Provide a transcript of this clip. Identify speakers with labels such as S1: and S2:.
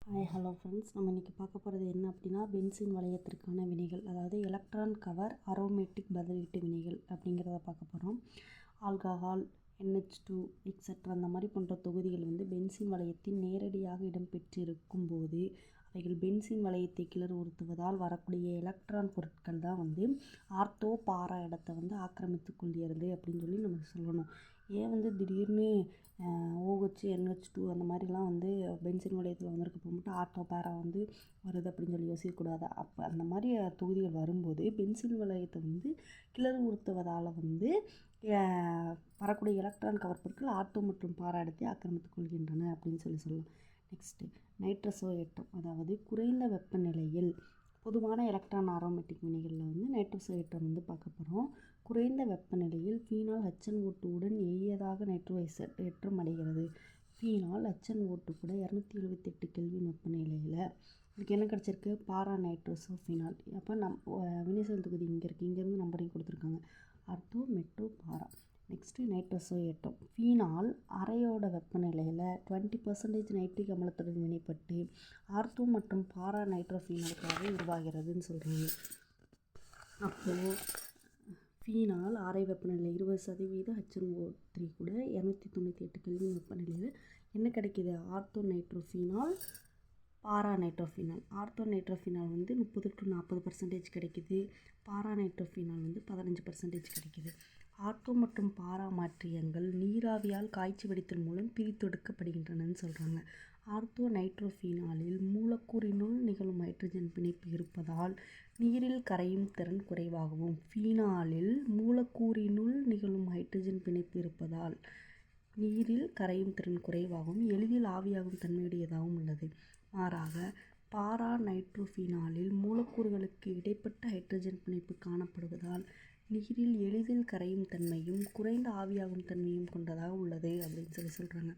S1: Hello friends, நம்ம இன்றைக்கி பார்க்க போகிறது என்ன அப்படின்னா, பென்சீன் வளையத்திற்கான வினைகள், அதாவது எலக்ட்ரான் கவர் அரோமேட்டிக் பதிலீட்டு வினைகள் அப்படிங்கிறத பார்க்க போகிறோம். ஆல்கஹால், NH2 எக்ஸெட்ரா அந்த மாதிரி போன்ற தொகுதிகள் பென்சீன் வளையத்தில் நேரடியாக இடம்பெற்றிருக்கும் போது அவைகள் பென்சீன் வளையத்தை கிளறுவதால் வரக்கூடிய எலக்ட்ரான் பொருட்கள் தான் ஆர்த்தோ பாரா இடத்தை ஆக்கிரமித்து கொள்கிறது அப்படின்னு சொல்லி நம்ம சொல்லணும். ஏன் திடீர்னு OH, NH2 அந்த மாதிரிலாம் பென்சீன் வளையத்தில் வந்திருக்க போக மட்டும் ஆர்த்தோ பாரா வருது அப்படின்னு சொல்லி யோசிக்கக்கூடாது. அப்போ அந்த மாதிரி தொகுதிகள் வரும்போது பென்சீன் வளையத்தை கிளறுவதால் வரக்கூடிய எலக்ட்ரான் கவர் பொருட்கள் ஆர்த்தோ மற்றும் பாரா இடத்தை ஆக்கிரமித்துக் கொள்கின்றன அப்படின்னு சொல்லலாம். நெக்ஸ்ட்டு நைட்ரசோ ஏற்றம், அதாவது குறைந்த வெப்பநிலையில் பொதுவான எலக்ட்ரான் அரோமேட்டிக் வினைகளில் நைட்ரசோ ஏற்றம் பார்க்க போகிறோம். குறைந்த வெப்பநிலையில் ஃபீனால் HNO2 உடன் எளியதாக நைட்ரோசைட் ஏற்றம் அடைகிறது. ஃபீனால் HNO2 கூட 278 கெல்வின் வெப்பநிலையில் இதுக்கு என்ன கிடச்சிருக்கு? பாரா நைட்ரோசோ ஃபீனால். அப்போ வினைசெயல் தொகுதி இங்கே இருக்குது, இங்கேருந்து நம்பரையும் கொடுத்துருக்காங்க. ஆர்த்தோ மெட்டோ பாரா. நெக்ஸ்ட்டு நைட்ரசோ ஏற்றம், ஃபீனால் அறையோட வெப்பநிலையில் 20% நைட்ரிக் அமிலத்துடன் வினைப்பட்டு ஆர்த்தோ மற்றும் பாரா நைட்ரோஃபீனாலுக்காக உருவாகிறதுன்னு சொல்கிறாங்க. அப்போது ஃபீனால் அறை வெப்பநிலை 20% HNO3 கூட 298 கெல்வின் வெப்பநிலையில் என்ன கிடைக்கிது? Ortho nitrophenol, para nitrophenol. Ortho nitrophenol 30 to 40% கிடைக்கிது. பாரா நைட்ரோஃபீனால் 15% கிடைக்கிது. ஆர்த்தோ மற்றும் பாரா மாற்றியங்கள் நீராவியால் காய்ச்சி வடித்தல் மூலம் பிரித்தெடுக்கப்படுகின்றனன்னு சொல்கிறாங்க. ஆர்த்தோ நைட்ரோஃபீனாலில் மூலக்கூறினுள் நிகழும் ஹைட்ரஜன் பிணைப்பு இருப்பதால் நீரில் கரையும் திறன் குறைவாகவும், ஃபீனாலில் மூலக்கூறினுள் நிகழும் ஹைட்ரஜன் பிணைப்பு இருப்பதால் நீரில் கரையும் திறன் குறைவாகவும் எளிதில் ஆவியாகும் தன்மையுடையதாகவும் உள்ளது. மாறாக பாரா நைட்ரோஃபீனாலில் மூலக்கூறுகளுக்கு இடைப்பட்ட ஹைட்ரஜன் பிணைப்பு காணப்படுவதால் நீரில் எளிதில் கரையும் தன்மையும் குறைந்த ஆவியாகும் தன்மையும் கொண்டதாக உள்ளது அப்படின்னு சொல்கிறாங்க.